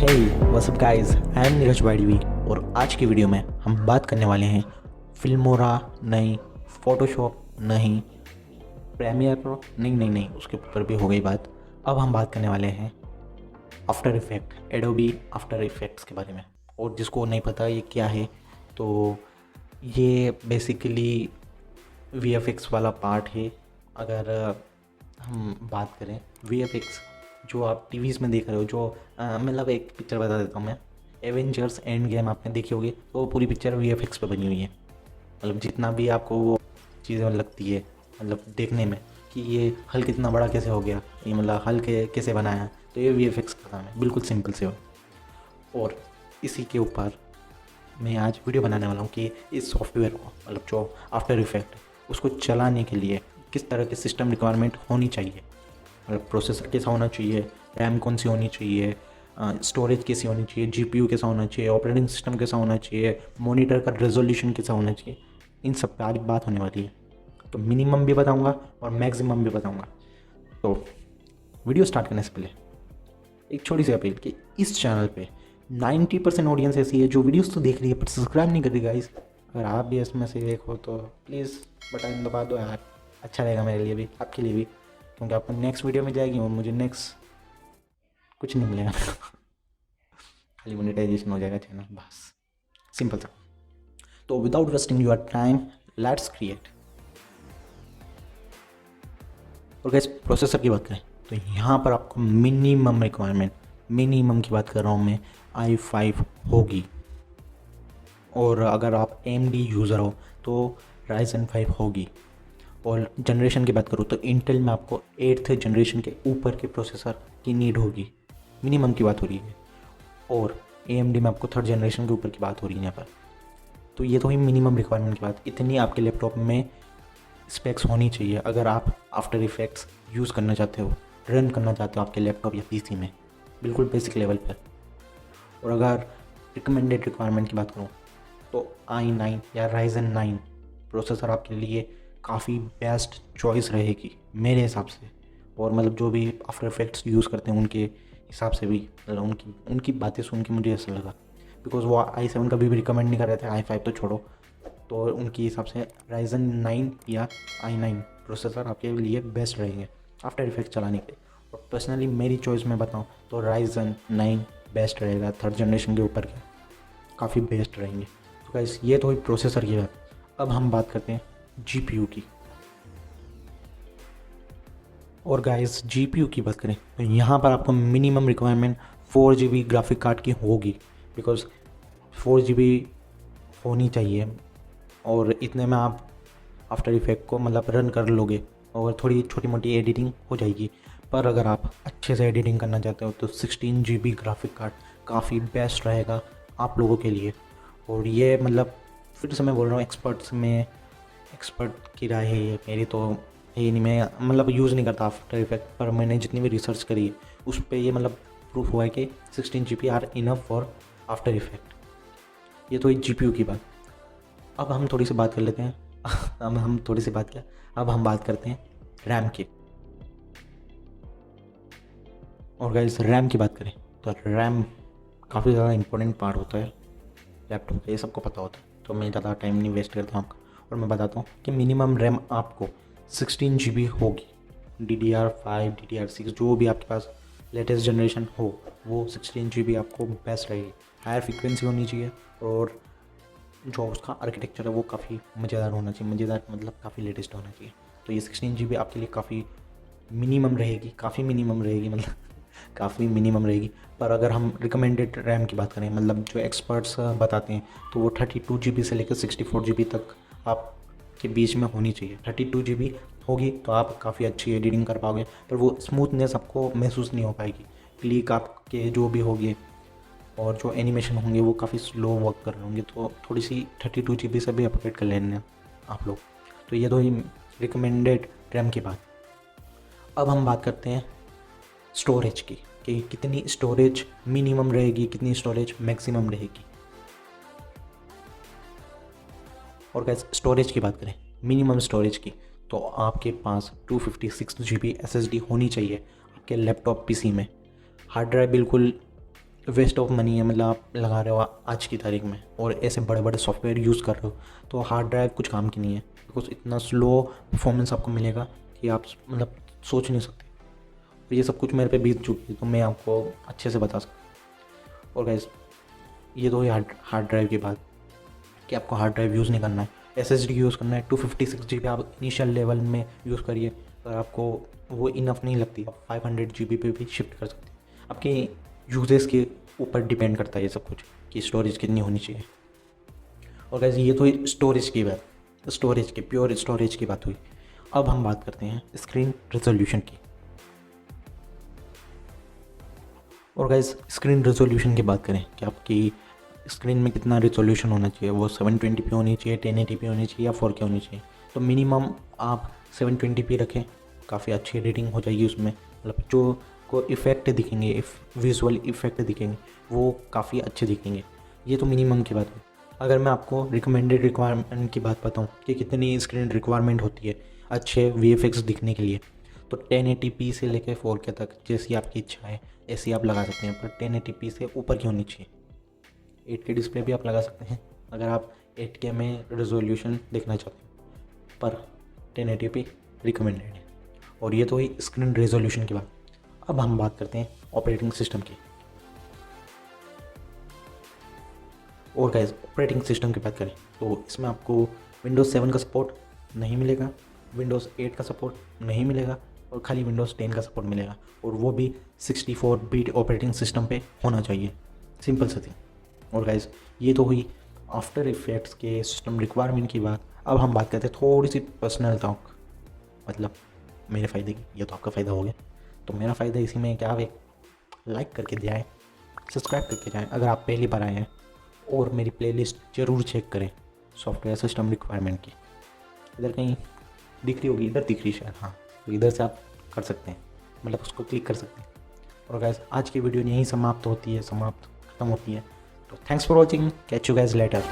Hey what's up guys, I am Neeraj YDV और आज की वीडियो में हम बात करने वाले हैं फिल्मोरा नहीं, फोटोशॉप नहीं, प्रीमियर प्रो नहीं, उसके ऊपर भी हो गई बात। अब हम बात करने वाले हैं after effect, Adobe after effects के बारे में। और जिसको नहीं पता ये क्या है, तो ये बेसिकली VFX वाला पार्ट है। अगर हम बात करें VFX जो आप टीवीज़ में देख रहे हो, जो मतलब एक पिक्चर बता देता हूँ मैं, एवेंजर्स एंड गेम आपने देखी होगी, तो वो पूरी पिक्चर VFX पे बनी हुई है। मतलब जितना भी आपको वो चीज़ें लगती है, मतलब देखने में कि ये हल कितना बड़ा कैसे हो गया, ये मतलब हल कैसे बनाया, तो ये VFX का काम है, बिल्कुल सिंपल से हो। और इसी के ऊपर मैं आज वीडियो बनाने वाला हूँ कि इस सॉफ्टवेयर को, मतलब जो आफ्टर इफेक्ट, उसको चलाने के लिए किस तरह की सिस्टम रिक्वायरमेंट होनी चाहिए। मतलब प्रोसेसर कैसा होना चाहिए, रैम कौन सी होनी चाहिए, स्टोरेज कैसी होनी चाहिए, GPU कैसा होना चाहिए, ऑपरेटिंग सिस्टम कैसा होना चाहिए, मॉनिटर का रेजोल्यूशन कैसा होना चाहिए, इन सब पे आज बात होने वाली है। तो मिनिमम भी बताऊंगा और मैक्सिमम भी बताऊंगा। तो वीडियो स्टार्ट करने से पहले एक छोटी सी अपील कि इस चैनल पे 90% ऑडियंस ऐसी है जो वीडियोस तो देख रही है पर सब्सक्राइब नहीं कर रही गाइस। अगर आप भी इसमें से एक हो तो प्लीज़ बटन दबा दो यार, अच्छा रहेगा मेरे लिए भी, आपके लिए भी, क्योंकि आपको नेक्स्ट वीडियो में जाएगी और मुझे नेक्स्ट कुछ नहीं मिलेगा खाली मोनेटाइजेशन हो जाएगा चैनल, बस सिंपल सा। तो without wasting your time, let's create. और गैस प्रोसेसर की बात करें तो यहाँ पर आपको मिनिमम रिक्वायरमेंट, मिनिमम की बात कर रहा हूँ मैं, i5 होगी। और अगर आप AMD यूज़र हो तो Ryzen 5 होगी। और जनरेशन की बात करूँ तो इंटेल में आपको 8th जनरेशन के ऊपर के प्रोसेसर की नीड होगी, मिनिमम की बात हो रही है। और AMD में आपको 3rd जनरेशन के ऊपर की बात हो रही है यहाँ पर। तो ये तो ही मिनिमम रिक्वायरमेंट की बात, इतनी आपके लैपटॉप में स्पेक्स होनी चाहिए अगर आप आफ्टर इफेक्ट्स यूज़ करना चाहते हो, रन करना चाहते हो आपके लैपटॉप या PC में, बिल्कुल बेसिक लेवल पर। और अगर रिकमेंडेड रिक्वायरमेंट की बात करूँ तो i9 या Ryzen 9 प्रोसेसर आपके लिए काफ़ी बेस्ट चॉइस रहेगी मेरे हिसाब से। और मतलब जो भी आफ्टर इफेक्ट्स यूज़ करते हैं उनके हिसाब से भी, मतलब उनकी बातें सुन के मुझे ऐसा लगा, बिकॉज वो i7 कभी भी रिकमेंड नहीं कर रहे थे, i5 तो छोड़ो। तो उनके हिसाब से Ryzen 9 या i9 प्रोसेसर आपके लिए बेस्ट रहेंगे आफ्टर इफेक्ट चलाने के लिए। और पर्सनली मेरी चॉइस में बताऊँ तो Ryzen 9 बेस्ट रहेगा, 3rd जनरेशन के ऊपर के काफ़ी बेस्ट रहेंगे। तो गाइस ये तो हुई प्रोसेसर की बात। अब हम बात करते हैं GPU की। और गाइस GPU की बात करें तो यहाँ पर आपको minimum requirement 4GB graphic card की होगी, बिकॉज 4GB होनी चाहिए। और इतने में आप आफ्टर इफेक्ट को मतलब रन कर लोगे और थोड़ी छोटी मोटी एडिटिंग हो जाएगी। पर अगर आप अच्छे से एडिटिंग करना चाहते हो तो 16GB ग्राफिक कार्ड काफ़ी बेस्ट रहेगा आप लोगों के लिए। और ये मतलब फिर से मैं बोल रहा हूँ, एक्सपर्ट की राय है ये, मेरी तो है ही नहीं, मैं मतलब यूज़ नहीं करता आफ्टर इफेक्ट, पर मैंने जितनी भी रिसर्च करी है उस पर ये मतलब प्रूफ हुआ है कि 16GB are enough for after effect. ये तो एक GPU की बात। अब हम थोड़ी सी बात कर लेते हैं अब हम बात करते हैं रैम की। और गाइस रैम की बात करें तो रैम काफ़ी ज़्यादा इंपॉर्टेंट पार्ट होता है लैपटॉप का, ये सबको पता होता है, तो मैं ज़्यादा टाइम नहीं वेस्ट करता हूँ आपका। और मैं बताता हूँ कि मिनिमम रैम आपको 16GB होगी। DDR5 DDR6 जो भी आपके पास लेटेस्ट जनरेशन हो, वो 16GB आपको बेस्ट रहेगी। हायर फ्रिक्वेंसी होनी चाहिए और जो उसका आर्किटेक्चर है वो काफ़ी मज़ेदार होना चाहिए, मज़ेदार मतलब काफ़ी लेटेस्ट होना चाहिए। तो ये 16GB आपके लिए काफ़ी मिनिमम रहेगी, मतलब काफ़ी मिनिमम रहेगी। पर अगर हम रिकमेंडेड रैम की बात करें, मतलब जो एक्सपर्ट्स बताते हैं, तो वो 32GB से लेकर 64GB तक आपके बीच में होनी चाहिए। 32GB होगी तो आप काफ़ी अच्छी एडिटिंग कर पाओगे, पर वो स्मूथनेस आपको महसूस नहीं हो पाएगी। क्लिक आपके जो भी होंगे और जो एनिमेशन होंगे वो काफ़ी स्लो वर्क कर रहे होंगे, तो थोड़ी सी 32GB से भी अपग्रेड कर लेना आप लोग। तो ये तो ही रिकमेंडेड रैम की बात। अब हम बात करते हैं स्टोरेज की, कि कितनी स्टोरेज मिनिमम रहेगी, कितनी स्टोरेज मैक्सिमम रहेगी। और गाइस स्टोरेज की बात करें, मिनिमम स्टोरेज की, तो आपके पास 256GB SSD होनी चाहिए आपके लैपटॉप PC में। हार्ड ड्राइव बिल्कुल वेस्ट ऑफ मनी है, मतलब आप लगा रहे हो आज की तारीख में और ऐसे बड़े बड़े सॉफ्टवेयर यूज़ कर रहे हो तो हार्ड ड्राइव कुछ काम की नहीं है, बिकॉज इतना स्लो परफॉर्मेंस आपको मिलेगा कि आप मतलब सोच नहीं सकते। तो ये सब कुछ मेरे पे बीत चुकी है तो मैं आपको अच्छे से बता सकता हूँ। और गाइस ये तो हार्ड ड्राइव की बात कि आपको हार्ड ड्राइव यूज़ नहीं करना है, SSD यूज़ करना है। 256 GB आप इनिशियल लेवल में यूज़ करिए, अगर आपको वो इनफ नहीं लगती आप 500 GB पे भी शिफ्ट कर सकते हैं। आपके यूजेस के ऊपर डिपेंड करता है ये सब कुछ कि स्टोरेज कितनी होनी चाहिए। और गाइस ये तो स्टोरेज की बात, स्टोरेज की प्योर स्टोरेज की बात हुई। अब हम बात करते हैं स्क्रीन रेजोल्यूशन की। और गाइस स्क्रीन रेजोल्यूशन की बात करें कि आपकी स्क्रीन में कितना रेजोल्यूशन होना चाहिए, वो 720p होनी चाहिए, 1080p होनी चाहिए या 4K होनी चाहिए। तो मिनिमम आप 720p रखें, काफ़ी अच्छी रीडिंग हो जाएगी उसमें, मतलब जो को इफ़ेक्ट दिखेंगे, विजुअल इफ़ेक्ट दिखेंगे वो काफ़ी अच्छे दिखेंगे। ये तो मिनिमम की बात है। अगर मैं आपको रिकमेंडेड रिक्वायरमेंट की बात बताऊँ कि कितनी स्क्रीन रिक्वायरमेंट होती है अच्छे VFX दिखने के लिए, तो 1080p से लेकर 4K तक जैसी आपकी इच्छा है ऐसी आप लगा सकते हैं, पर 1080p से ऊपर की होनी चाहिए। 8K डिस्प्ले भी आप लगा सकते हैं अगर आप 8K में रेजोल्यूशन देखना चाहते हैं, पर 1080p रिकमेंडेड है। और ये तो हुई स्क्रीन रेजोल्यूशन की बात। अब हम बात करते हैं ऑपरेटिंग सिस्टम की। और गाइस ऑपरेटिंग सिस्टम की बात करें तो इसमें आपको विंडोज़ 7 का सपोर्ट नहीं मिलेगा, विंडोज़ 8 का सपोर्ट नहीं मिलेगा और खाली विंडोज़ 10 का सपोर्ट मिलेगा, और वो भी 64 बिट ऑपरेटिंग सिस्टम पे होना चाहिए। सिंपल सी थिंग। और गाइस ये तो हुई आफ्टर इफेक्ट्स के सिस्टम रिक्वायरमेंट की बात। अब हम बात करते हैं थोड़ी सी पर्सनल टॉक, मतलब मेरे फ़ायदे की। ये तो आपका फ़ायदा हो गया, तो मेरा फ़ायदा इसी में क्या, आप एक लाइक करके जाएँ, सब्सक्राइब करके जाएँ अगर आप पहली बार आए हैं, और मेरी प्लेलिस्ट ज़रूर चेक करें सॉफ्टवेयर सिस्टम रिक्वायरमेंट की। इधर कहीं दिख रही होगी, इधर दिख रही शायद, हाँ, तो इधर से आप कर सकते हैं, मतलब उसको क्लिक कर सकते हैं। और गाइस आज की वीडियो यहीं समाप्त खत्म होती है। तो thanks for watching, catch you guys later.